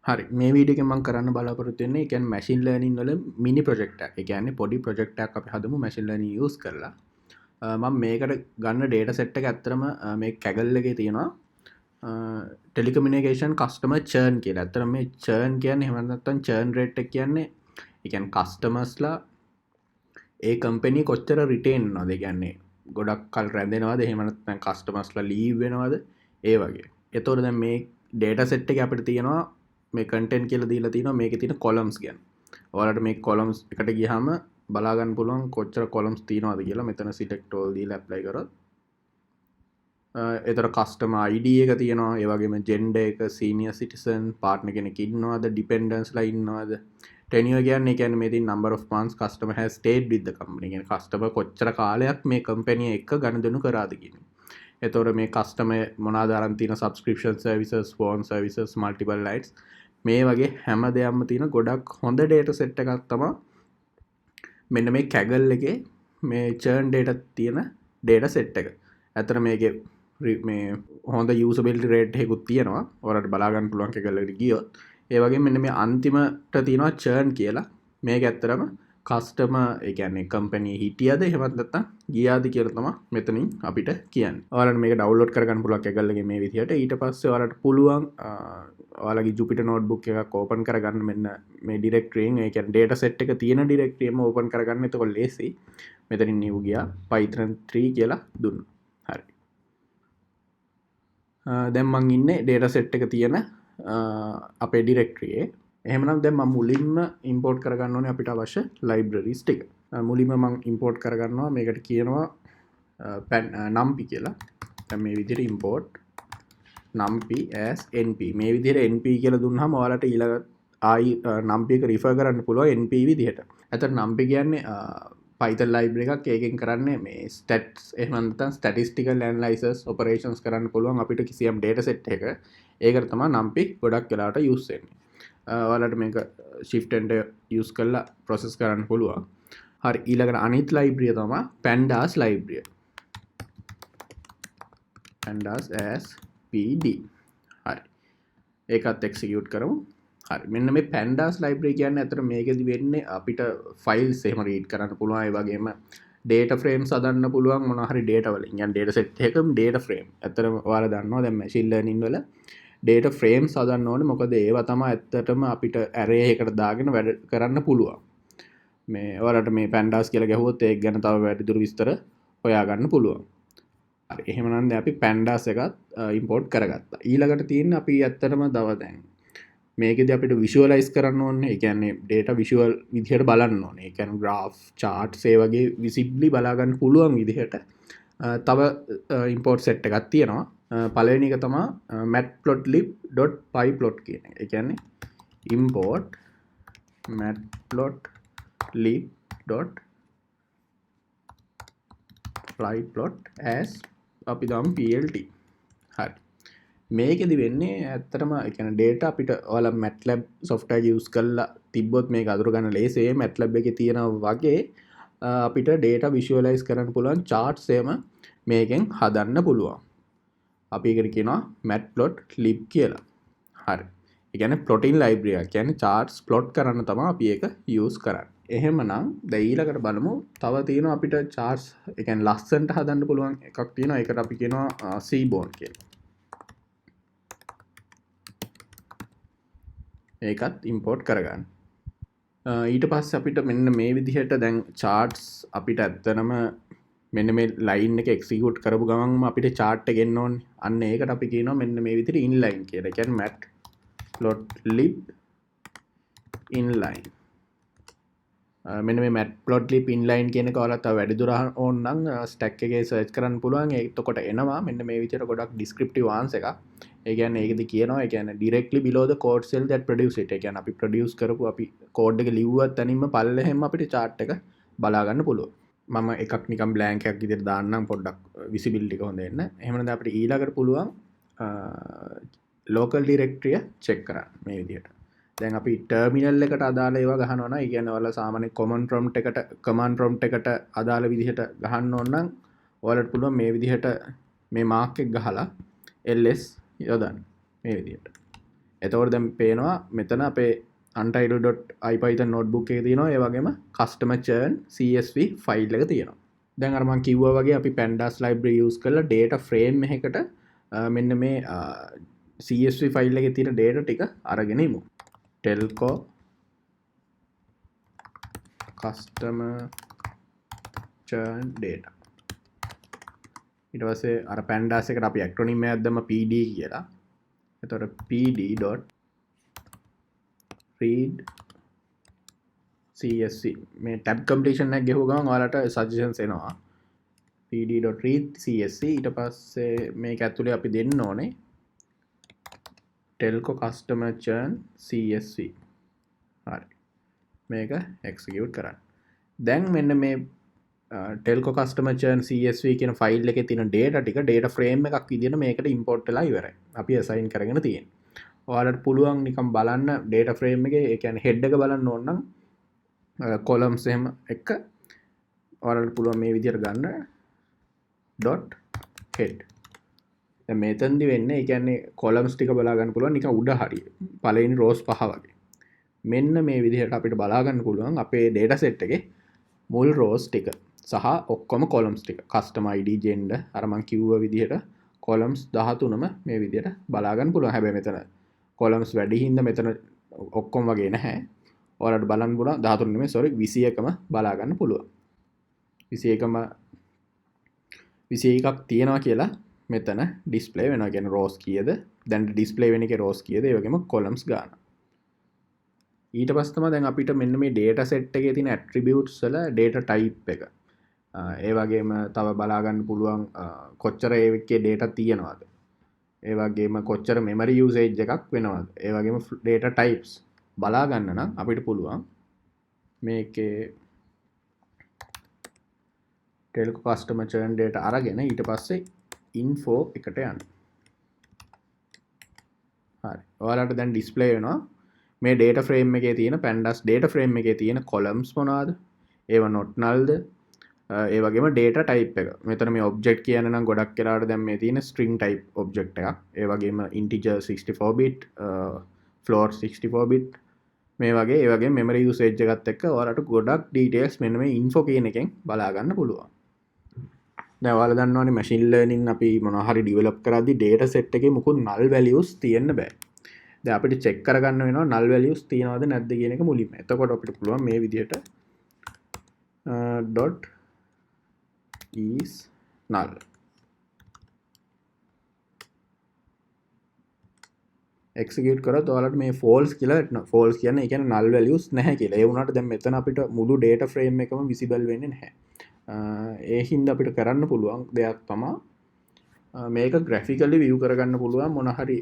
හරි මේ වීඩියෝ එකෙන් මම කරන්න බලාපොරොත්තු වෙන්නේ ඒ කියන්නේ මැෂින් ලර්නින් වල මිනි ප්‍රොජෙක්ට් එකක්. ඒ කියන්නේ පොඩි ප්‍රොජෙක්ට් එකක් අපි හදමු මැෂින් ලර්නින් යූස් කරලා. මම මේකට ගන්න data set එක ඇත්තටම මේ Kaggle එකේ තියෙනවා. ටෙලිකමියුනිකේෂන් කස්ටමර් churn කියලා. ඇත්තටම මේ churn කියන්නේ එහෙම නැත්නම් churn rate එක කියන්නේ ඒ කියන්නේ කස්ටමර්ස්ලා ඒ කම්පැනි කොච්චර රිටේන් වෙනවද? ඒ කියන්නේ ගොඩක් කල් රැඳෙනවද? එහෙම නැත්නම් කස්ටමර්ස්ලා ලීව් වෙනවද? ඒ වගේ. එතකොට දැන් මේ data set එක අපිට තියෙනවා මේ කටෙන්ට් කියලා දීලා තියෙනවා මේකේ තියෙන කොලම්ස් ගැන. ඔයාලට මේ කොලම්ස් එකට ගියාම බලා ගන්න පුළුවන් කොච්චර කොලම්ස් තියෙනවද කියලා. මෙතන select all දීලා apply කරොත් එතකොට කස්ටමර් ID එක තියෙනවා. ඒ වගේම gender එක, senior citizen, partner කෙනෙක් ඉන්නවද, dependents ලා ඉන්නවද, tenure කියන්නේ මේ තියෙන number of months customer has stayed with the company. කියන්නේ customer කොච්චර කාලයක් මේ company එක ගනුදෙනු කරාද කියන්නේ. එතකොට මේ customer මොනවාද අරන් තියෙන subscription services, phone services, multiple lights මේ වගේ හැම දෙයක්ම තියෙන ගොඩක් හොඳ data set එකක් තමයි මෙන්න මේ Kaggle එකේ මේ churn data තියෙන data set එක. ඇත්තට මේකේ මේ හොඳ usability rate එකකුත් තියෙනවා. ඔයාලට බලා ගන්න පුළුවන් Kaggle එකට ගියොත්. ඒ වගේම මෙන්න මේ අන්තිමට තියෙනවා churn කියලා. මේක ඇත්තටම කස්ටමර් ඒ කියන්නේ කම්පැනි හිටියද එහෙමත් නැත්නම් ගියාද කියලා තමයි මෙතනින් අපිට කියන්නේ. ඔයාලට මේක ඩවුන්ලෝඩ් කරගන්න පුළුවන් Kaggle එකේ මේ විදිහට. ඊට පස්සේ ඔයාලට පුළුවන් ඔයාලගේ Jupyter notebook එකක් ඕපන් කරගන්න මෙන්න මේ directory එකෙන් ඒ කියන්නේ data set එක තියෙන directory එකම ඕපන් කරගන්න. එතකොට ලේසි. මෙතනින් new ගියා Python 3 කියලා දුන්නා. හරි. දැන් මං ඉන්නේ data set එක තියෙන අපේ directory එකේ. එහෙමනම් දැන් මම මුලින්ම import කරගන්න ඕනේ අපිට අවශ්‍ය libraries ටික. මුලින්ම මම import කරගන්නවා මේකට කියනවා numpy කියලා. දැන් මේ විදිහට import numpy as np මේ විදිහට np කියලා දුන්නාම ඔයාලට ඊළඟ ආයි numpy එක refer කරන්න පුළුවන් np විදිහට. ඇත්තට numpy කියන්නේ Python library එකක්. ඒකෙන් කරන්නේ මේ stats එහෙම නැත්නම් statistical analysis operations කරන්න පුළුවන් අපිට කිසියම් data set එක. ඒකට තමයි numpy ගොඩක් වෙලාවට use වෙන්නේ. ඔයාලට මේක shift enter use කරලා process කරන්න පුළුවන්. හරි ඊළඟට අනිත් library තමයි pandas library. pandas as pd. හරි. ඒකත් execute කරමු. හරි මෙන්න මේ pandas library කියන්නේ අතට මේකෙදි වෙන්නේ අපිට files එහෙම read කරන්න පුළුවන්. ඒ වගේම data frames හදන්න පුළුවන් මොනවා හරි data වලින්. يعني data set එකකම data frame. ඇත්තටම ඔයාලා දන්නවා දැන් machine learning වල data frames හදන්න ඕනේ. මොකද ඒවා තමයි ඇත්තටම අපිට array එකකට දාගෙන වැඩ කරන්න පුළුවන්. මේ ඔයාලට මේ pandas කියලා ගැහුවොත් ඒක ගැන තව වැඩිදුර විස්තර හොයාගන්න පුළුවන්. හරි එහෙමනම් දැන් අපි pandas එකත් import කරගත්තා. ඊළඟට තියෙන්නේ අපි ඇත්තටම දැන් මේකෙදි අපිට visualize කරන්න ඕනේ. ඒ කියන්නේ data visual විදිහට බලන්න ඕනේ. ඒ කියන්නේ graph, charts ඒ වගේ visibly බලා ගන්න පුළුවන් විදිහට තව import set එකක් තියෙනවා. පළවෙනි එක තමයි matplotlib.pyplot කියන එක. ඒ කියන්නේ import matplotlib.pyplot as අපි දාමු plt. හරි. මේකෙදි වෙන්නේ ඇත්තටම ඒ කියන්නේ data අපිට ඔයාලා MATLAB software use කරලා තිබ්බොත් මේක අඳුර ගන්න ලේසියි. MATLAB එකේ තියෙනවා වගේ අපිට data visualize කරන්න පුළුවන් charts එහෙම මේකෙන් හදන්න පුළුවන්. අපි ඒකට කියනවා matplotlib කියලා. හරි. ඒ කියන්නේ plotting library එක. කියන්නේ charts plot කරන්න තමයි අපි ඒක use කරන්නේ. එහෙමනම් දැන් ඊළඟට බලමු තව තියෙනවා අපිට charts ඒ කියන්නේ ලස්සනට හදන්න පුළුවන් එකක් තියෙනවා. ඒකට අපි කියනවා seaborn කියලා. ඒකත් import කරගන්න. ඊට පස්සේ අපිට මෙන්න මේ විදිහට දැන් charts අපිට ඇත්තනම මෙන්න මේ line එක execute කරපු ගමන්ම අපිට chart එක එන්න ඕනේ. අන්න ඒකට අපි කියනවා මෙන්න මේ විදිහට inline කියලා. ඒ කියන්නේ matplotlib inline. මෙන්න මේ matplotlib inline කියන එක ඔයාලා තව වැඩිදුර ඕන නම් stack එකේ search කරන්න පුළුවන්. එතකොට එනවා මෙන්න මේ විදිහට ගොඩක් descriptive answer එකක්. ඒ කියන්නේ ඒකෙදි කියනවා ඒ කියන්නේ directly below the code cell that produce it. ඒ කියන්නේ අපි produce කරපු අපි code එක ලිව්වත් තනින්ම පල්ලෙහෙම අපිට chart එක බලා ගන්න පුළුවන්. මම එකක් නිකන් blank එකක් විදිහට දාන්නම් පොඩ්ඩක් visibility එක හොඳ වෙන්න. එහෙම නැත්නම් අපිට ඊළඟට පුළුවන් local directory check කරන්න මේ විදිහට. දැන් අපි terminal එකට අදාළ ඒවා ගහනවා නම් ඒ කියන්නේ ඔයාලා සාමාන්‍ය command prompt එකට අදාළ විදිහට ගහන්න ඕන නම් ඔයාලට පුළුවන් මේ විදිහට මේ mark එක ගහලා ls යොදන්න මේ විදිහට. එතකොට දැන් පේනවා මෙතන අපේ untitled.ipython notebook එකේ තියෙනවා ඒ වගේම customer churn csv ෆයිල් එක තියෙනවා. දැන් අර මම කිව්වා වගේ අපි pandas library use කරලා data frame එකකට මෙන්න මේ csv ෆයිල් එකේ තියෙන data ටික අරගෙන ඉමු. telco customer churn data. ඊට පස්සේ අර pandas එකට අපි acronym එකක් දැම්ම pd කියලා. එතකොට pd.read csv මේ tab completion එකක් ගෙහුව ගමන් ඔයාලට suggestions එනවා pd.read csv ඊට පස්සේ මේක ඇතුලේ අපි දෙන්න ඕනේ telco customer churn csv. හරි මේක execute කරන්න. දැන් මෙන්න මේ telco customer churn csv කියන ෆයිල් එකේ තියෙන data ටික data frame එකක් විදිහට මේකට import වෙලා ඉවරයි. අපි assign කරගෙන තියෙන්නේ. ඔයාලට පුළුවන් නිකන් බලන්න data frame එකේ ඒ කියන්නේ head එක බලන්න ඕන නම් columns එහෙම එක ඔයාලට පුළුවන් මේ විදිහට ගන්න dot head. දැන් මෙතෙන්දි වෙන්නේ ඒ කියන්නේ columns ටික බලා ගන්න පුළුවන් නිකන් උඩ හරිය. පළවෙනි rows පහ වගේ. මෙන්න මේ විදිහට අපිට බලා ගන්න පුළුවන් අපේ data set එකේ මුල් rows ටික සහ ඔක්කොම columns ටික customer id gender අර මං කිව්ව විදිහට columns 13ම මේ විදිහට බලා ගන්න පුළුවන්. හැබැයි මෙතන columns වැඩි හින්දා මෙතන ඔක්කොම වගේ නැහැ. ඔයාලට බලන්න පුළුවන් 13 නෙමෙයි sorry 21ම බලා ගන්න පුළුවන්. 21ක් තියෙනවා කියලා මෙතන display වෙනවා. කියන්නේ rows කීයද? දැන් display වෙන එකේ rows කීයද? ඒ වගේම columns ගන්න. ඊට පස්සේ තමයි දැන් අපිට මෙන්න මේ data set එකේ තියෙන attributes වල data type එක ඒ වගේම තව බලා ගන්න පුළුවන් කොච්චර ඒකේ data තියෙනවද? ඒ වගේම කොච්චර memory usage එකක් වෙනවද? ඒ වගේම data types බලා ගන්න නම් අපිට පුළුවන් මේකේ telco customer churn data අරගෙන ඊට පස්සේ info එකට යන්න. හරි. ඔයාලට දැන් display වෙනවා මේ data frame එකේ තියෙන pandas data frame එකේ තියෙන columns මොනවාද? ඒවා not nullද? ඒ වගේම data type එක. මෙතන මේ object කියන නම් ගොඩක් වෙලාවට දැන් මේ තියෙන string type object එකක්. ඒ වගේම integer 64 bit, float 64 bit මේ වගේ ඒ වගේ memory usage එකත් එක්ක ඔයාලට ගොඩක් details මෙන්න මේ info කියන එකෙන් බලා ගන්න පුළුවන්. දැන් ඔයාලා දන්නවනේ machine learning අපි මොනවා හරි develop කරද්දී data set එකේ මුකුත් null values තියෙන්න බෑ. දැන් අපිට check කරගන්න වෙනවා null values තියනවද නැද්ද කියන එක මුලින්ම. එතකොට අපිට පුළුවන් මේ විදිහට dot is null execute කරොත් ඔයාලට මේ false කියලා එනවා. false කියන්නේ ඒ කියන්නේ null values නැහැ කියලා. ඒ වුණාට දැන් මෙතන අපිට මුළු data frame එකම visible වෙන්නේ නැහැ. ඒ හින්දා අපිට කරන්න පුළුවන් දෙයක් තමයි මේක graphically view කරගන්න පුළුවන් මොන හරි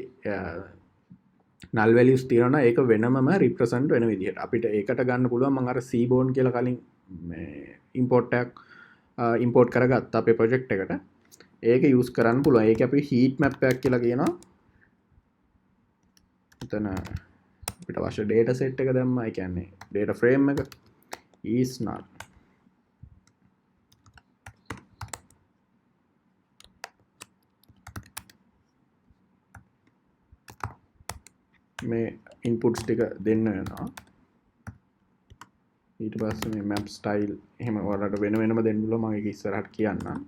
null values තියෙනවා නම් ඒක වෙනමම represent වෙන විදිහට. අපිට ඒකට ගන්න පුළුවන් මම අර seaborn කියලා කලින් මේ import එකක් import කරගත්ත අපේ project එකට. ඒක use කරන්න පුළුවන්. ඒක අපි heat map එකක් කියලා කියනවා. එතන අපිට අවශ්‍ය data set එක දැම්මා. ඒ කියන්නේ data frame එක is null. මේ inputs ටික දෙන්න වෙනවා. ඊට පස්සේ මේ map style එහෙම ඔයාලට වෙන වෙනම දෙන්න පුළුවන්. මම ඒක ඉස්සරහට කියන්නම්.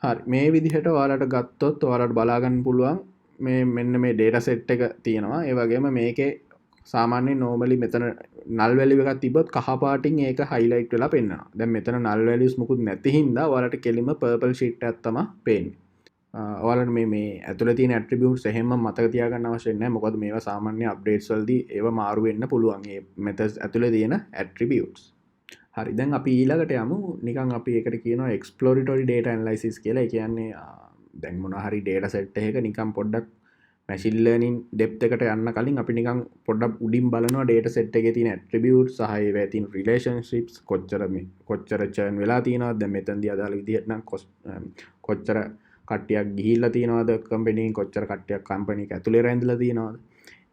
හරි මේ විදිහට ඔයාලට ගත්තොත් ඔයාලට බලා ගන්න පුළුවන් මේ මෙන්න මේ data set එක තියෙනවා. ඒ වගේම මේකේ සාමාන්‍යයෙන් normally මෙතන null value එකක් තිබ්බොත් කහ පාටින් ඒක highlight වෙලා පෙන්නනවා. දැන් මෙතන null values මුකුත් නැති හින්දා ඔයාලට කෙලින්ම purple sheet එකක් තමයි පේන්නේ. ඔයාලට මේ ඇතුළේ තියෙන attributes එහෙම මතක තියාගන්න අවශ්‍ය නැහැ. මොකද මේවා සාමාන්‍ය updates වලදී ඒවා මාරු වෙන්න පුළුවන්. මේ methods ඇතුළේ තියෙන attributes. හරි දැන් අපි ඊළඟට යමු නිකන් අපි ඒකට කියනවා exploratory data analysis කියලා. ඒ කියන්නේ දැන් මොන හරි data set එකක නිකන් පොඩ්ඩක් machine learning depth එකට යන්න කලින් අපි නිකන් පොඩ්ඩක් උඩින් බලනවා data set එකේ තියෙන attributes සහ ඒවැ තියෙන relationships කොච්චර churn වෙලා තියෙනවද දැන් මෙතනදී අදාළ විදිහට නම් කොච්චර කට්ටියක් ගිහිල්ලා තියෙනවද කම්පැනිෙන් කොච්චර කට්ටියක් කම්පැනි එක ඇතුලේ රැඳිලා තියෙනවද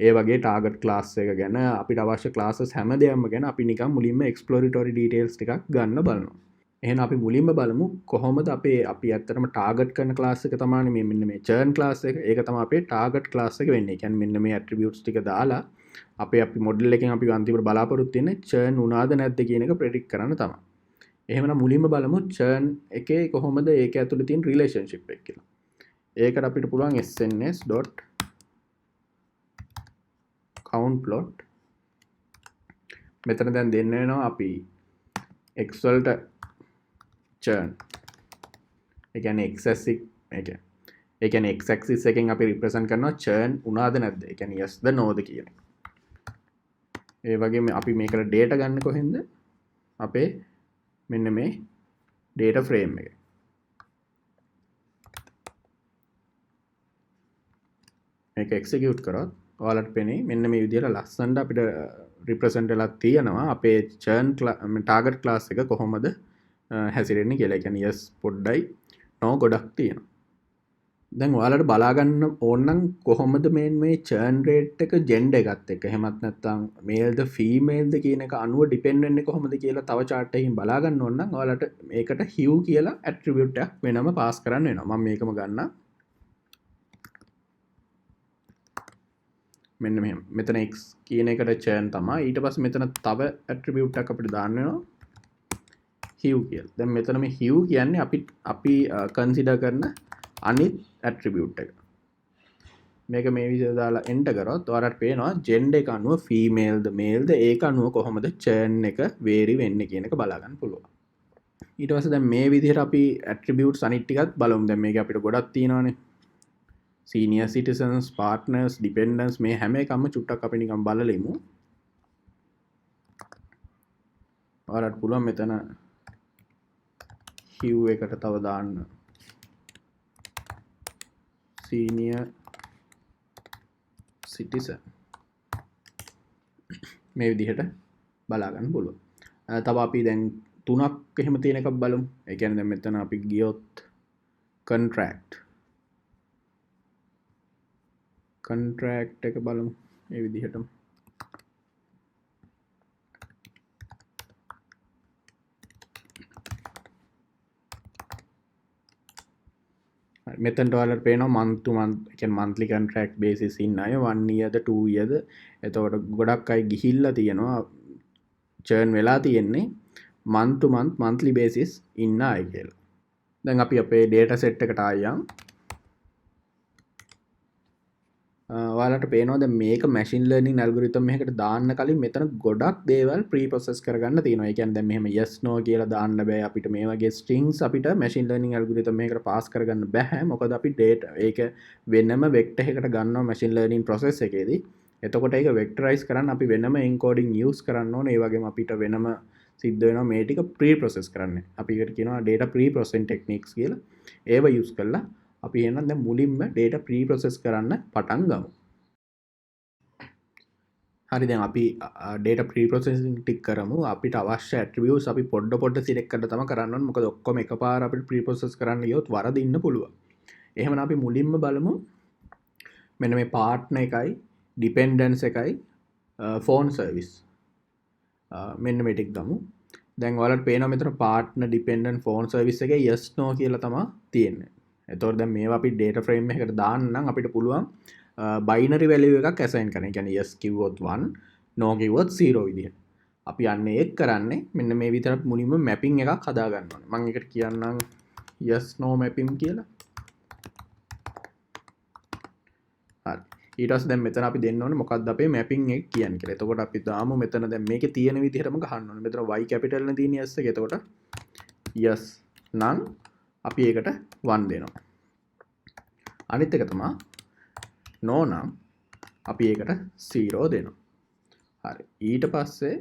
ඒ වගේ ටාගට් ක්ලාස් එක ගැන අපිට අවශ්‍ය ක්ලාසස් හැම දෙයක්ම ගැන අපි නිකන් මුලින්ම exploratory details ටිකක් ගන්න බලනවා. එහෙනම් අපි මුලින්ම බලමු කොහොමද අපි ඇත්තටම ටාගට් කරන ක්ලාස් එක තමයි මෙන්න මේ churn ක්ලාස් එක. ඒක තමයි අපේ ටාගට් ක්ලාස් එක වෙන්නේ. ඒ කියන්නේ මෙන්න මේ ඇට්‍රිබියුට්ස් ටික දාලා අපි මොඩල් එකෙන් අපි අන්තිමට බලාපොරොත්තු වෙන්නේ churn වුණාද නැද්ද කියන එක ප්‍රෙඩික්ට් කරන්න තමයි. එහෙමනම් මුලින්ම බලමු churn එකේ කොහොමද ඒක ඇතුළේ තියෙන රිලේෂන්ෂිප් එක කියලා. ඒකට අපිට පුළුවන් sns.count plot මෙතන දැන් දෙන්න වෙනවා අපි x වලට churn ඒ කියන්නේ x axis ඒ කියන්නේ x axis එකෙන් අපි represent කරනවා churn උනාද නැද්ද ඒ කියන්නේ yes ද no ද කියන එක. ඒ වගේම අපි මේකට data ගන්න කොහෙන්ද අපේ මෙන්න මේ data frame එක. මේක execute කරොත් ඔයාලට පෙනේ මෙන්න මේ විදිහට ලස්සනට අපිට represent වෙලා තියෙනවා අපේ churn target class එක කොහොමද හැසිරෙන්නේ කියලා. ඒ කියන්නේ yes පොඩ්ඩයි no ගොඩක් තියෙනවා. දැන් ඔයාලට බලා ගන්න ඕන නම් කොහොමද මේ churn rate එක gender එකත් එක්ක එහෙමත් නැත්නම් male ද female ද කියන එක අනුව depend වෙන්නේ කොහොමද කියලා තව chart එකකින් බලා ගන්න ඕන නම් ඔයාලට මේකට hue කියලා attribute එකක් වෙනම pass කරන්න වෙනවා. මම මේකම ගන්නම්. මෙන්න මෙහෙම. මෙතන x කියන එකට churn තමයි. ඊට පස්සේ මෙතන තව attribute එකක් අපිට දාන්න වෙනවා. hue කියලා. දැන් මෙතන මේ hue කියන්නේ අපි consider කරන අනිත් attribute එක. මේක මේ විදිහට දාලා enter කරොත් ඔයාලට පේනවා gender එක අනුව female ද male ද ඒක අනුව කොහොමද churn එක vary වෙන්නේ කියන එක බලා ගන්න පුළුවන්. ඊට පස්සේ දැන් මේ විදිහට අපි attributes අනිත් ටිකත් බලමු. දැන් මේක අපිට ගොඩක් තියෙනවානේ. senior citizens, partners, dependents මේ හැම එකම චුට්ටක් අපි නිකන් බලලා ඉමු. ඔයාලට පුළුවන් මෙතන hue එකට තව දාන්න senior citizen මේ විදිහට බලා ගන්න පුළුවන්. තව අපි දැන් තුනක් එහෙම තියෙන එකක් බලමු. ඒ කියන්නේ දැන් මෙතන අපි ගියොත් contract එක බලමු මේ විදිහටම. මෙතනට ඔයාලට පේනවා month to month කියන්නේ monthly contract basis ඉන්න අය 1 year ද 2 year ද එතකොට ගොඩක් අය ගිහිල්ලා තියෙනවා churn වෙලා තියෙන්නේ month to month monthly basis ඉන්න අය කියලා. දැන් අපි අපේ data set එකට ආයම් ඔයාලට පේනවා දැන් මේක machine learning algorithm එකකට දාන්න කලින් මෙතන ගොඩක් දේවල් pre process කරගන්න තියෙනවා. ඒ කියන්නේ දැන් මෙහෙම yes no කියලා දාන්න බෑ. අපිට මේ වගේ strings අපිට machine learning algorithm එකකට pass කරගන්න බෑ. මොකද අපි data ඒක වෙනම vector එකකට ගන්නවා machine learning process එකේදී. එතකොට ඒක vectorize කරන්න අපි වෙනම encoding use කරන්න ඕනේ. ඒ වගේම අපිට වෙනම සිද්ධ වෙනවා මේ ටික pre process කරන්න. අපි ඒකට කියනවා data pre processing techniques කියලා. ඒව use කරලා අපි එහෙනම් දැන් මුලින්ම data pre process කරන්න පටන් ගමු. හරි දැන් අපි data pre processing ටික කරමු. අපිට අවශ්‍ය attributes අපි පොඩ select කරලා තමයි කරන්න ඕනේ. මොකද ඔක්කොම එකපාර අපිට pre process කරන්න ගියොත් වරදින්න පුළුවන්. එහෙනම් අපි මුලින්ම බලමු මෙන්න මේ partner එකයි dependence එකයි phone service. මෙන්න මේ ටික ගමු. දැන් ඔයාලට පේනවා මෙතන partner dependent phone service එකේ yes no කියලා තමයි තියෙන්නේ. එතකොට දැන් මේවා අපි data frame එකකට දාන්න නම් අපිට පුළුවන් binary value එකක් assign කරන්න. ඒ කියන්නේ yes කිව්වොත් 1 no කිව්වොත් 0 විදිහට. අපි යන්නේ ඒක කරන්නේ මෙන්න මේ විතරක් මුලින්ම mapping එකක් හදා ගන්න ඕනේ. මම ඒකට කියන්නම් yes no mapping කියලා. හරි. ඊට පස්සේ දැන් මෙතන අපි දෙන්න ඕනේ මොකක්ද අපේ mapping එක කියන්නේ කියලා. එතකොට අපි දාමු මෙතන දැන් මේකේ තියෙන විදිහටම ගහන්න ඕනේ. මෙතන y capital නේ තියෙන yes එක. එතකොට yes නම් අපි ඒකට 1 දෙනවා. අනිත් එක තමයි no නම් අපි ඒකට 0 දෙනවා. හරි. ඊට පස්සේ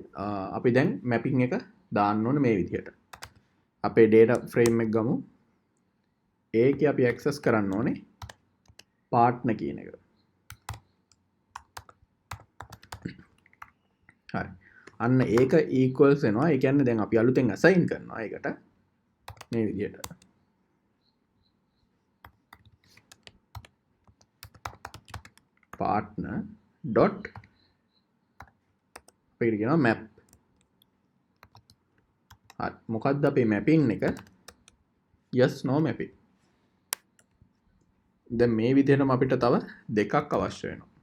අපි දැන් mapping එක දාන්න ඕනේ මේ විදිහට. අපේ data frame එක ගමු. ඒකේ අපි access කරන්න ඕනේ partner කියන එක. හරි. අන්න ඒක equals වෙනවා. ඒ කියන්නේ දැන් අපි අලුතෙන් assign කරනවා ඒකට මේ විදිහට. partner dot අපිට කියනවා map හරි මොකක්ද අපේ මැපින් එක yes no mapping දැන් මේ විදිහටම අපිට තව දෙකක් අවශ්‍ය වෙනවා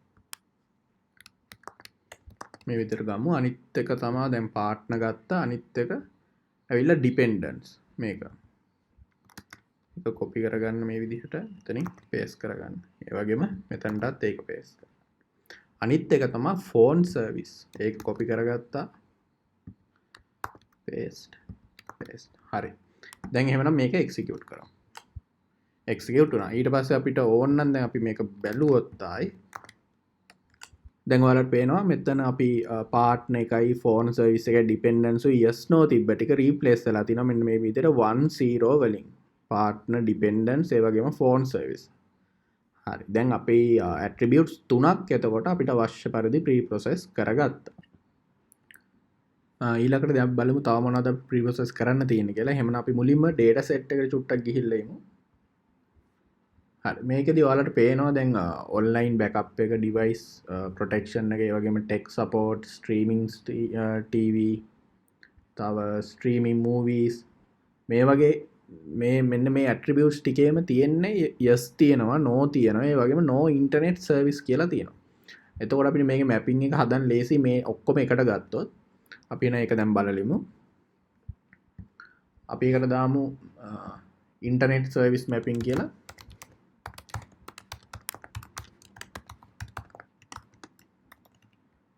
මේ විදිහට ගමු අනිත් එක තමයි දැන් පාර්ට්නර් ගත්තා අනිත් එක ඇවිල්ලා ඩිපෙන්ඩන්ස් මේක ඒක කොපි කරගන්න මේ විදිහට එතනින් පේස්ට් කරගන්න ඒ වගේම මෙතනටත් ඒක පේස්ට් කරන්න අනිත් එක තමයි ෆෝන් සර්විස් ඒක කොපි කරගත්තා පේස්ට් හරි දැන් එහෙනම් මේක එක්සිකියුට් කරමු එක්සිකියුට් වුණා ඊට පස්සේ අපිට ඕන නම් දැන් අපි මේක බැලුවොත් ආයි දැන් ඔයාලට පේනවා මෙතන අපි පාර්ට්නර් එකයි ෆෝන් සර්විස් එකයි ඩිපෙන්ඩන්ස් yes no තිබ්බ ටික රීප්ලේස් වෙලා තිනවා මෙන්න මේ විදිහට 1 0 වලින් පාර්ට්නර් ඩිපෙන්ඩන්ස් ඒ වගේම ෆෝන් සර්විස් හරි දැන් අපේ ඇට්‍රිබියුට්ස් තුනක් එතකොට අපිට අවශ්‍ය පරිදි ප්‍රී ප්‍රොසෙස් කරගත්තා ඊළඟට දැන් බලමු තව මොනවද ප්‍රී ප්‍රොසෙස් කරන්න තියෙන්නේ කියලා එහෙනම් අපි මුලින්ම data set එකට චුට්ටක් ගිහිල්ලා ඉමු හරි මේකෙදි ඔයාලට පේනවා දැන් ඔන්ලයින් බෑකප් එක ඩිවයිස් ප්‍රොටෙක්ෂන් එක ඒ වගේම ටෙක් සපෝට් ස්ට්‍රීමින් ටීවී තව ස්ට්‍රීමින් මූවීස් මේ වගේ මේ මෙන්න මේ ඇට්‍රිබියුට්ස් ටිකේම තියෙන්නේ yes තියෙනවා no තියෙනවා ඒ වගේම no internet service කියලා තියෙනවා එතකොට අපිට මේකේ මැපින් එක හදන්න ලේසි මේ ඔක්කොම එකට ගත්තොත් අපි එන එක දැන් බලලිමු අපි එකට දාමු internet service mapping කියලා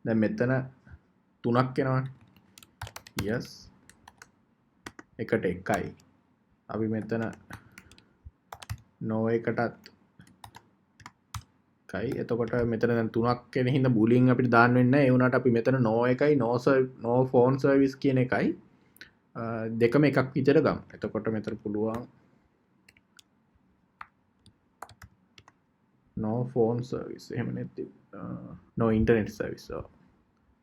දැන් මෙතන තුනක් එනවනේ yes එකට එකයි අපි මෙතන no එකටත් එකයි එතකොට මෙතන දැන් තුනක් වෙන හින්දා බුලින් අපිට දාන්න වෙන්නේ නැහැ ඒ වුණාට අපි මෙතන no එකයි no phone service කියන එකයි දෙකම එකක් විතර ගමු එතකොට මෙතන පුළුවන් no phone service එහෙම නැත්නම් no internet service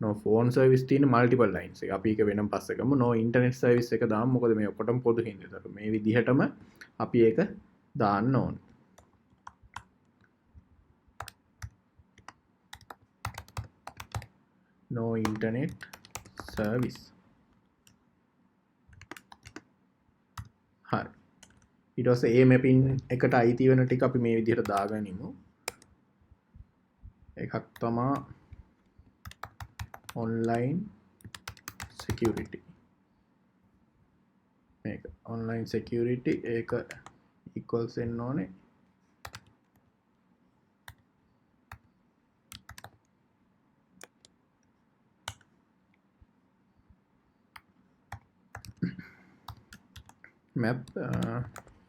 no phone service තියෙන multiple lines එක අපි ඒක වෙනම පස්සේ ගමු no internet service එක දාමු මොකද මේ ඔක්කොටම පොදු හින්දා ඒතර මේ විදිහටම අපි ඒක දාන්න ඕන no internet service හරි ඊට පස්සේ ඒ මැපින් එකට අයිති වෙන ටික අපි මේ විදිහට දාගනිමු එකක් තමයි online security මේක online security ඒක equals වෙන්න ඕනේ map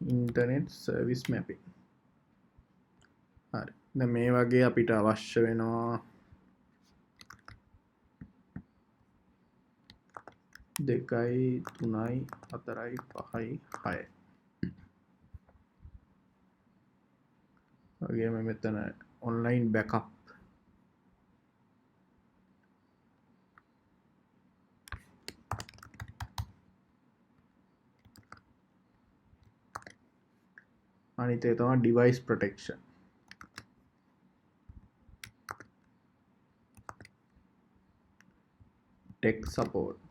internet service mapping හරි දැන් මේ වගේ අපිට අවශ්‍ය වෙනවා දෙකයි තුනයි හතරයි පහයි හය වගේම මෙතන online backup අනිත් එක තමයි device protection tech support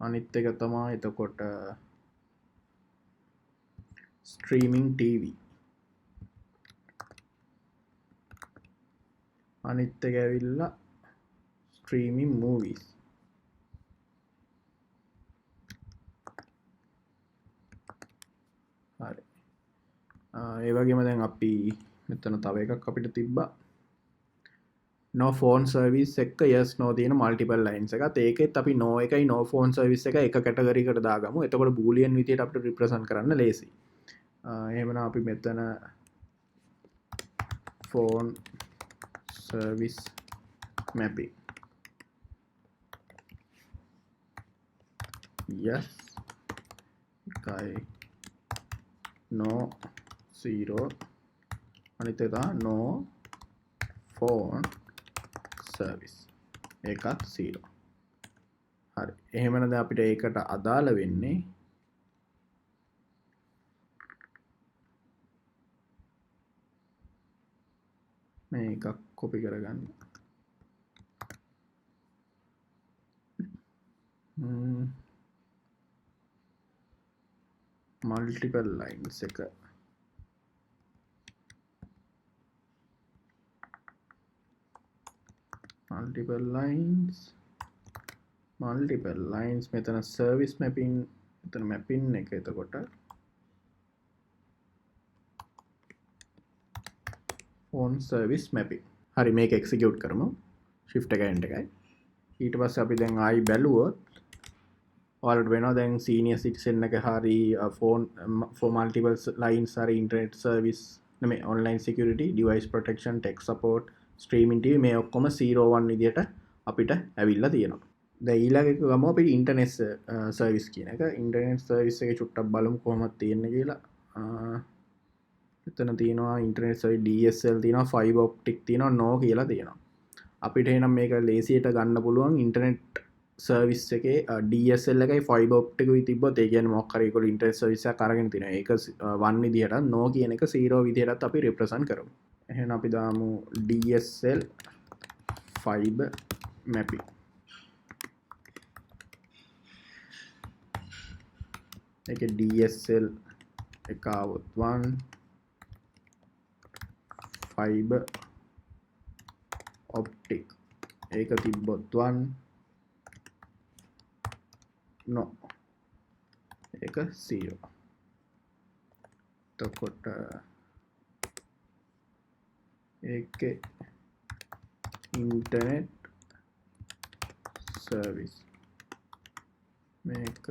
අනිත් එක තමයි එතකොට streaming TV අනිත් එක ඇවිල්ලා streaming movies හරි ඒ වගේම දැන් අපි මෙතන තව එකක් අපිට තිබ්බා no phone service එක yes no තියෙන multiple lines එකත් ඒකෙත් අපි no එකයි no phone service එක එක category එකට දාගමු එතකොට boolean විදියට අපිට represent කරන්න ලේසි එහෙමනම් අපි මෙතන phone service mapping yes එකයි no 0 අනිත් එක no phone service ඒකත් 0 හරි එහෙමනම් දැන් අපිට ඒකට අදාළ වෙන්නේ මේ එකක් කොපි කරගන්න මල්ටිපල් ලයින්ස් එක මල්ටිපල් ලයින්ස් මෙතන සර්විස් මැපින් මෙතන මැපින් එක එතකොට ෆෝන් සර්විස් මැපින් හරි මේක එක්සිකියුට් කරමු shift එක enter එකයි ඊට පස්සේ අපි දැන් ආයි බැලුවොත් ඔයාලට වෙනවා දැන් සීනියර් සිටිසන් එක හරි ෆෝන් for multiple lines හරි ඉන්ටර්නෙට් සර්විස් නෙමෙයි online security device protection tech support streaming TV මේ ඔක්කොම 01 විදියට අපිට ඇවිල්ලා තියෙනවා දැන් ඊළඟ එක ගමු අපි ඉන්ටර්නෙට් සර්විස් කියන එක ඉන්ටර්නෙට් සර්විස් එක චුට්ටක් බලමු කොහොමද තියෙන්නේ කියලා එතන තියෙනවා ඉන්ටර්නෙට් සර්විස් DSL තියෙනවා ෆයිබර් ඔප්ටික් තියෙනවා නෝ කියලා තියෙනවා අපිට එහෙනම් මේක ලේසියට ගන්න පුළුවන් ඉන්ටර්නෙට් සර්විස් එකේ DSL එකයි ෆයිබර් ඔප්ටික් එකයි තිබ්බොත් ඒ කියන්නේ මොකක් හරි ඒගොල්ලෝ ඉන්ටර්නෙට් සර්විස් එකක් අරගෙන තිනවා ඒක 1 විදිහට නෝ කියන එක 0 විදිහටත් අපි රිප්‍රසන්ට් කරමු එහෙනම් අපි දාමු DSL fiber mapping ඒක DSL එක આવොත් 1 fiber optic ඒක තිබ්බොත් 1 no ඒක 0 එතකොට ඒකේ ඉන්ටර්නෙට් සර්විස් මේක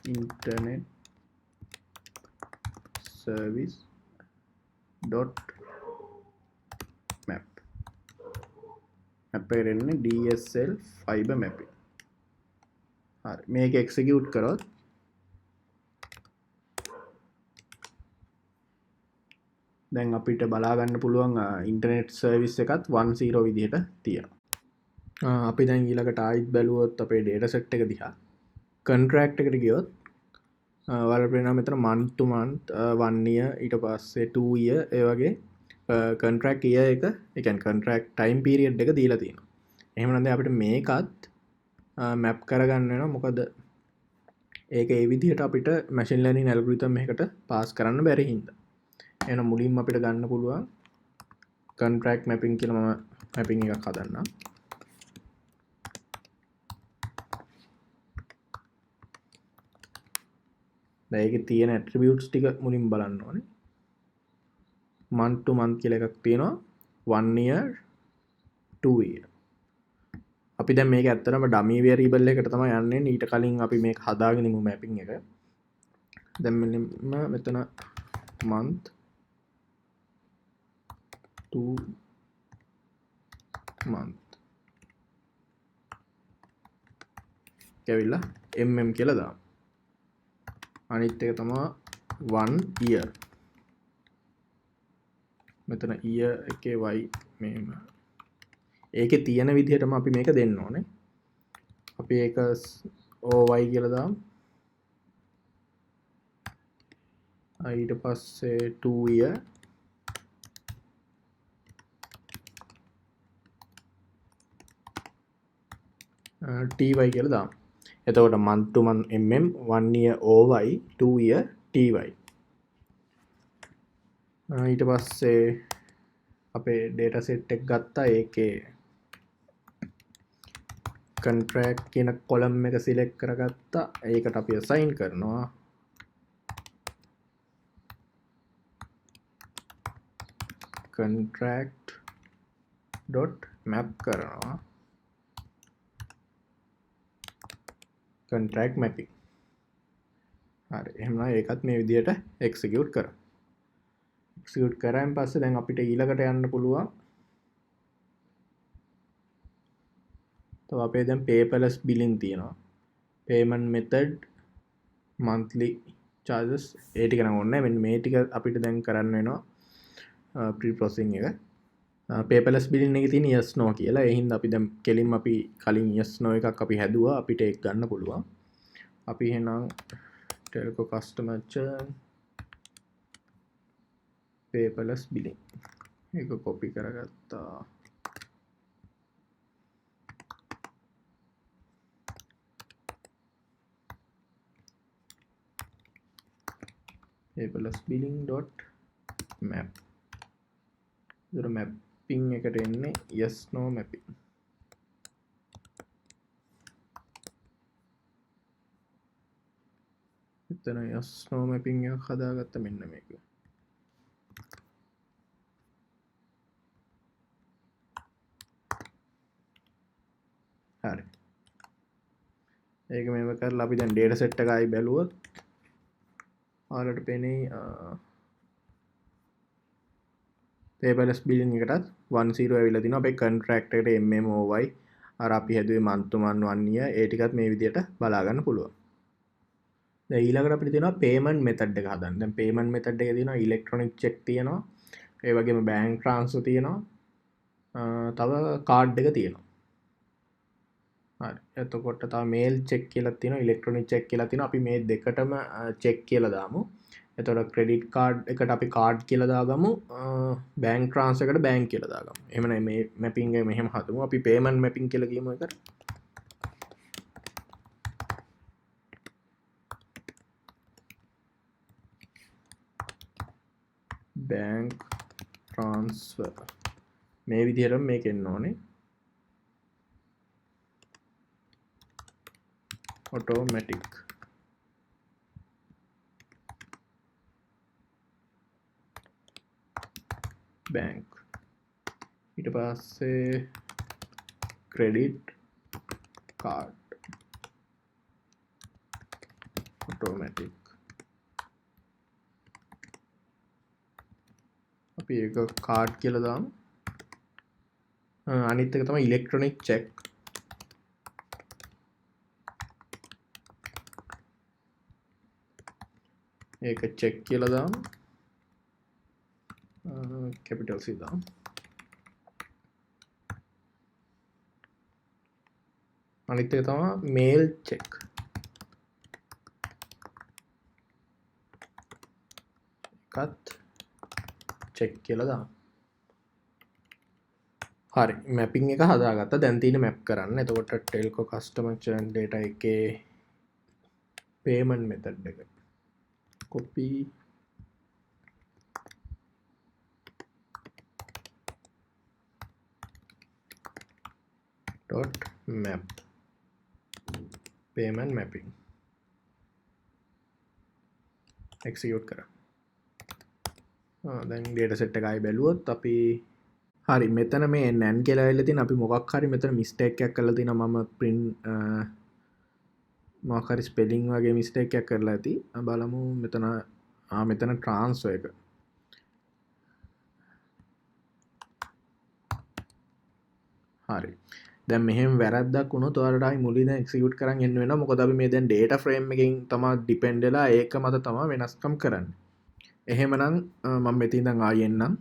internet service dot map අපේ රෙන්නේ DSL fiber mapping හරි මේක එක්සිකියුට් කරොත් දැන් අපිට බලා ගන්න පුළුවන් ඉන්ටර්නෙට් සර්විස් එකත් 10 විදිහට තියෙනවා අපි දැන් ඊළඟට ආයිත් බැලුවොත් අපේ data set එක දිහා contract එකට ගියොත් ඔයාලට පේනවා මෙතන month to month 1 year ඊට පස්සේ 2 year ඒ වගේ contract year එක ඒ කියන්නේ contract time period එක දීලා තියෙනවා. එහෙම නැත්නම් අපිට මේකත් map කරගන්න වෙනවා මොකද ඒක ඒ විදිහට අපිට machine learning algorithm එකකට pass කරන්න බැරි හින්දා. එහෙනම් මුලින්ම අපිට ගන්න පුළුවන් contract mapping කියලා මම mapping එකක් හදන්නම්. දැන් ඒකේ තියෙන attributes ටික මුලින් බලන්න ඕනේ. month to month කියලා එකක් තියෙනවා 1 year 2 year අපි දැන් මේක ඇත්තටම dummy variable එකකට තමයි යන්නේ ඊට කලින් අපි මේක හදාගෙන ඉමු mapping එක දැන් මෙතන month to month කැවිලා mm කියලා දාමු අනිත් එක තමයි 1 year මෙතන year එකේ y මෙහෙම ඒකේ තියෙන විදිහටම අපි මේක දෙන්න ඕනේ අපි ඒක oy කියලා දාමු ඊට පස්සේ 2 year ty කියලා දාමු එතකොට month to month mm 1 year oy 2 year ty ඊට පස්සේ අපේ data set එක ගත්තා ඒකේ contract කියන column එක select කරගත්තා ඒකට අපි assign කරනවා contract dot map කරනවා contract mapping හරි එහෙනම් ඒකත් මේ විදිහට execute කරමු execute කරාන් පස්සේ දැන් අපිට ඊළඟට යන්න පුළුවන් තව අපේ දැන් paperless billing තියෙනවා payment method monthly charges ඒ ටික නම් ඕනේ මෙන්න මේ ටික අපිට දැන් කරන්න වෙනවා pre processing එක paperless billing එකේ තියෙන yes no කියලා ඒ හින්දා අපි දැන් කෙලින්ම අපි කලින් yes no එකක් අපි හැදුවා අපිට ඒක ගන්න පුළුවන් අපි එහෙනම් telco customer churn paperless billing ඒක copy කරගත්තා a plus billing.map. ඒතර mapping එකට එන්නේ yes no mapping. එතන yes no mapping එකක් හදාගත්ත මෙන්න මේක. හරි. ඒක මෙහෙම කරලා අපි දැන් data set එක ආයි බැලුවොත් ඔයාලට පේන්නේ paperless billing එකටත් 10 ඇවිල්ලා තිනවා. අපේ contract එකට MMOY අර අපි හැදුවේ month to month 1 year ඒ ටිකත් මේ විදිහට බලා ගන්න පුළුවන්. දැන් ඊළඟට අපිට තියෙනවා payment method එක හදන්න. දැන් payment method එකේ තියෙනවා electronic check තියෙනවා. ඒ වගේම bank transfer තියෙනවා. තව card එක තියෙනවා. හරි. එතකොට තව mail check කියලා තියෙනවා, electronic check කියලා තියෙනවා. අපි මේ දෙකටම check කියලා දාමු. එතකොට credit card එකට අපි card කියලා දාගමු. bank transfer එකට bank කියලා දාගමු. එහෙම නැත්නම් මේ mapping එක මෙහෙම හදමු. අපි payment mapping කියලා කියමු එකට. bank transfer මේ විදිහටම මේක එන්න ඕනේ. automatic bank ඊට පස්සේ credit card automatic අපි ඒක card කියලා දාමු. අනිත් එක තමයි electronic check. ඒක check කියලා දාමු. capital C දාමු. අනිත් එක තමයි mail check. එකත් check කියලා දාමු. හරි mapping එක හදාගත්තා. දැන් තියෙන map කරන්න. එතකොට telco customer churn data එකේ payment method එක copy dot map payment mapping execute කරා. දැන් data set එක ආයි බැලුවොත් අපි හරි මෙතන මේ nan කියලා ඇවිල්ලා තියෙන අපි මොකක් හරි මෙතන mistake එකක් කරලා තිනවා. මම print මොකක් හරි spelling වගේ mistake එකක් කරලා ඇති. බලමු මෙතන මෙතන transfer එක. හරි. දැන් මෙහෙම වැරද්දක් වුණොත් ඔයාලට ආයි මුලින්ම execute කරන් එන්න වෙනවා. මොකද අපි මේ දැන් data frame එකකින් තමයි depend වෙලා ඒක මත තමයි වෙනස්කම් කරන්නේ. එහෙමනම් මම මෙතන ඉඳන් ආයෙ එන්නම්.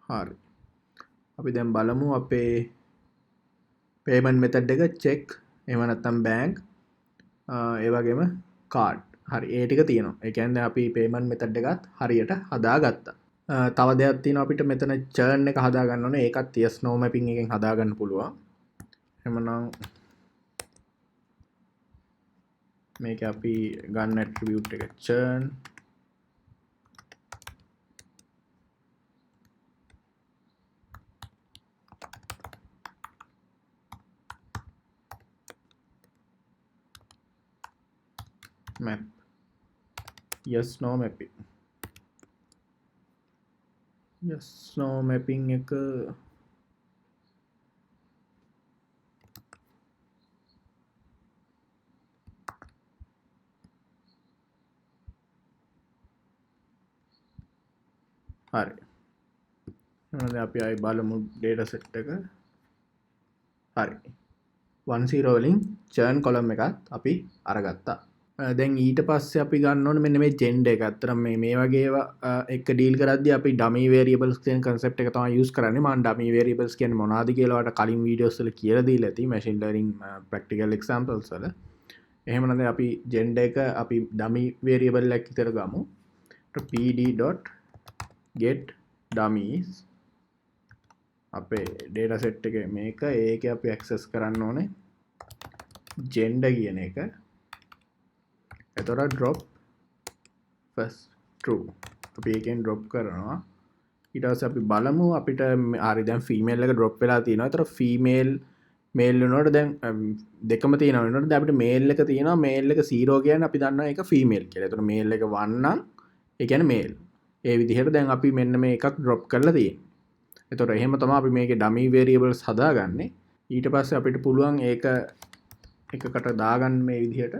හරි. අපි දැන් බලමු අපේ payment method එක check එහෙම නැත්නම් bank ඒ වගේම card. හරි ඒ ටික තියෙනවා. ඒ කියන්නේ අපි payment method එකත් හරියට හදාගත්තා. තව දෙයක් තියෙනවා අපිට මෙතන churn එක හදා ගන්න ඕනේ. ඒකත් yes no mapping එකෙන් හදා ගන්න පුළුවන්. එහෙමනම් මේක අපි ගන්න attribute එක churn map yes no mapping yes no mapping එක හරි. එහෙනම් අපි ආයි බලමු data set එක. හරි 10 වලින් churn column එකත් අපි අරගත්තා. දැන් ඊට පස්සේ අපි ගන්න ඕනේ මෙන්න මේ gender එක. අතරම මේ වගේ ඒවා එක ඩීල් කරද්දී අපි dummy variables කියන concept එක තමයි use කරන්නේ. මම dummy variables කියන්නේ මොනවද කියලා ඔයාලට කලින් videos වල කියලා දීලා ඇති machine learning practical examples වල. එහෙම නැත්නම් අපි gender එක අපි dummy variable එකක් විතර ගමු. pd.gender get dummies අපේ data set එක මේක ඒකේ අපි access කරන්න ඕනේ gender කියන එක. එතකොට drop first true අපි එකෙන් drop කරනවා. ඊට පස්සේ අපි බලමු අපිට හරි දැන් female එක drop වෙලා තියෙනවා. ඒතර female male වෙනකොට දැන් දෙකම තියෙනවා වෙනකොට දැන් අපිට male එක තියෙනවා. male එක 0 කියන්නේ අපි දන්නවා ඒක female කියලා. ඒතර male එක 1 නම් ඒ කියන්නේ male. ඒ විදිහට දැන් අපි මෙන්න මේ එකක් drop කරලා තියෙන්නේ. එතකොට එහෙම තමයි අපි මේකේ dummy variables හදාගන්නේ. ඊට පස්සේ අපිට පුළුවන් ඒක එකකට දාගන්න මේ විදිහට.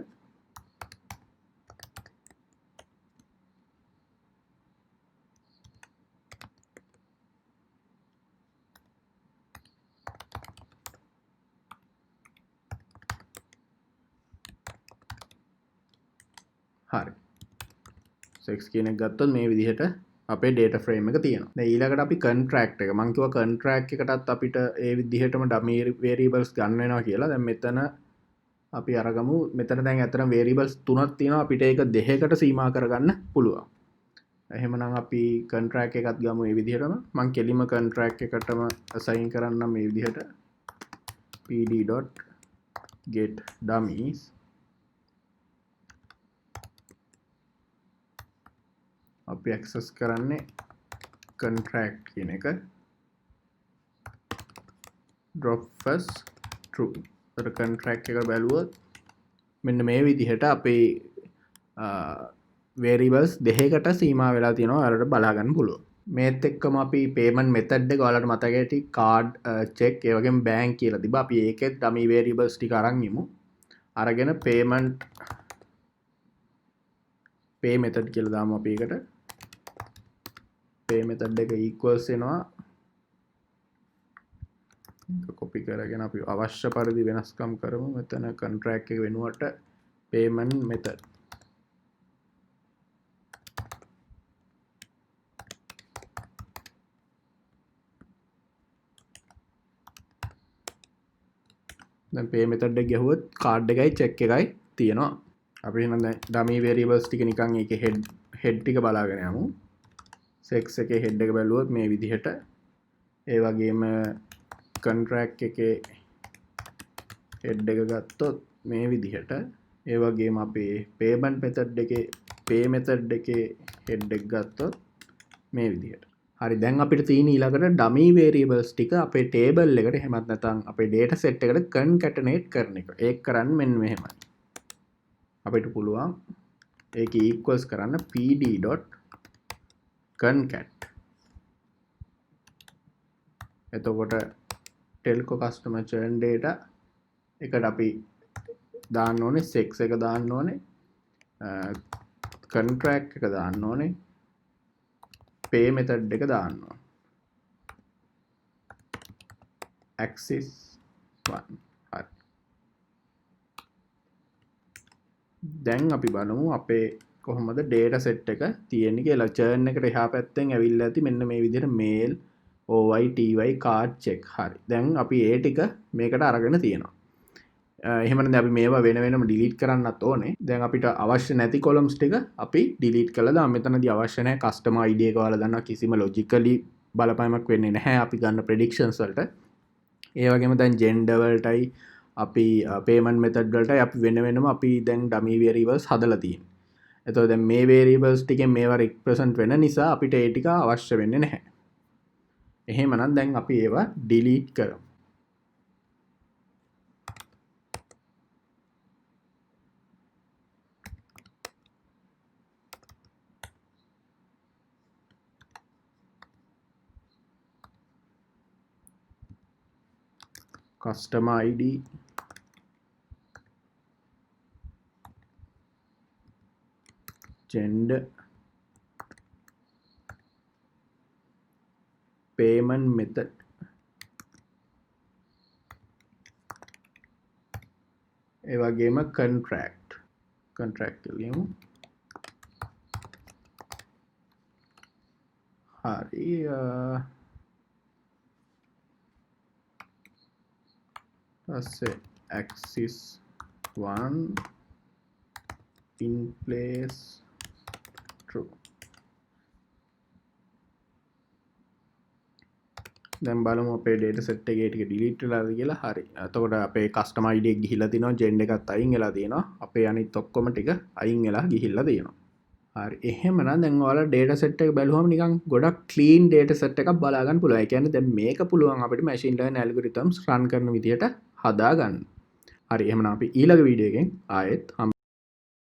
හරි. sex කියන එක ගත්තොත් මේ විදිහට අපේ data frame එක තියෙනවා. දැන් ඊළඟට අපි contract එක. මම කිව්වා contract එකටත් අපිට ඒ විදිහටම dummy variables ගන්න වෙනවා කියලා. දැන් මෙතන අපි අරගමු මෙතන දැන් ඇත්තටම variables තුනක් තියෙනවා. අපිට ඒක දෙකකට සීමා කරගන්න පුළුවන්. එහෙමනම් අපි contract එකත් ගමු මේ විදිහටම. මම කෙලිම contract එකටම assign කරන්නම් මේ විදිහට pd.getDummies අපි access කරන්නේ contract කියන එක drop first true. ඒතර contract එක බැලුවොත් මෙන්න මේ විදිහට අපේ variables දෙකකට සීමා වෙලා තියෙනවා. ඔයාලට බලා ගන්න පුළුවන්. මේත් එක්කම අපි payment method එක ඔයාලට මතක ඇති card check ඒ වගේම bank කියලා තිබ්බා. අපි ඒකෙත් dummy variables ටික අරන් ඉමු. අරගෙන pay method කියලා දාමු අපි ඒකට. pay method එක equals වෙනවා copy කරගෙන අපි අවශ්‍ය පරිදි වෙනස්කම් කරමු. මෙතන contract එක වෙනුවට payment method දැන් pay method එක ගැහුවොත් card එකයි check එකයි තියෙනවා. අපි එහෙනම් දැන් dummy variables ටික නිකන් ඒකේ head ටික බලාගෙන යමු. sex එකේ head එක බැලුවොත් මේ විදිහට ඒ වගේම contract එකේ head එක ගත්තොත් මේ විදිහට ඒ වගේම අපේ payment method එකේ pay method එකේ head එක ගත්තොත් මේ විදිහට. හරි දැන් අපිට තියෙන ඊළඟට dummy variables ටික අපේ table එකට එහෙමත් නැත්නම් අපේ data set එකට concatenate කරන එක. ඒක කරන්න මෙන්න මෙහෙමයි. අපිට පුළුවන් ඒක equals කරන්න pd.concat. එතකොට telco customer churn data එකට අපි දාන්න ඕනේ sex එක දාන්න ඕනේ contract එක දාන්න ඕනේ pay method එක දාන්න ඕනේ axis 1. හරි දැන් අපි බලමු අපේ කොහොමද data set එක තියෙන්නේ කියලා. churn එකට එහා පැත්තෙන් ඇවිල්ලා ඇති මෙන්න මේ විදිහට mail OYTY card check. හරි දැන් අපි ඒ ටික මේකට අරගෙන තියෙනවා. එහෙමනම් දැන් අපි මේවා වෙන වෙනම delete කරන්නත් ඕනේ. දැන් අපිට අවශ්‍ය නැති columns ටික අපි delete කළා. දැන් මෙතනදී අවශ්‍ය නැහැ customer ID එක ඔයාලා දන්නවා කිසිම logically බලපෑමක් වෙන්නේ නැහැ අපි ගන්න predictions වලට. ඒ වගේම දැන් gender වලටයි අපි payment method වලටයි අපි වෙන වෙනම අපි දැන් dummy variables හදලා තියෙනවා. එතකොට දැන් මේ variables ටිකෙන් මේවා represent වෙන නිසා අපිට ඒ ටික අවශ්‍ය වෙන්නේ නැහැ. එහෙමනම් දැන් අපි ඒවා delete කරමු. customer ID gender payment method ඒ වගේම contract කියමු. හරි පස්සේ axis 1 in place true. දැන් බලමු අපේ ඩේටා සෙට් එකේ ටික ඩිලීට් වෙලාද කියලා. හරි. එතකොට අපේ කස්ටමර් ID එක ගිහිල්ලා තිනවා, ජෙන්ඩර් එකත් අයින් වෙලා තියෙනවා. අපේ අනිත් ඔක්කොම ටික අයින් වෙලා ගිහිල්ලා තියෙනවා. හරි. එහෙමනම් දැන් ඔයාලා ඩේටා සෙට් එක බැලුවම නිකන් ගොඩක් ක්ලීන් ඩේටා සෙට් එකක් බලා ගන්න පුළුවන්. ඒ කියන්නේ දැන් මේක පුළුවන් අපිට මැෂින් ලර්නින් ඇල්ගොරිතම්ස් රන් කරන විදියට හදා ගන්න. හරි. එහෙමනම් අපි ඊළඟ වීඩියෝ එකෙන් ආයෙත්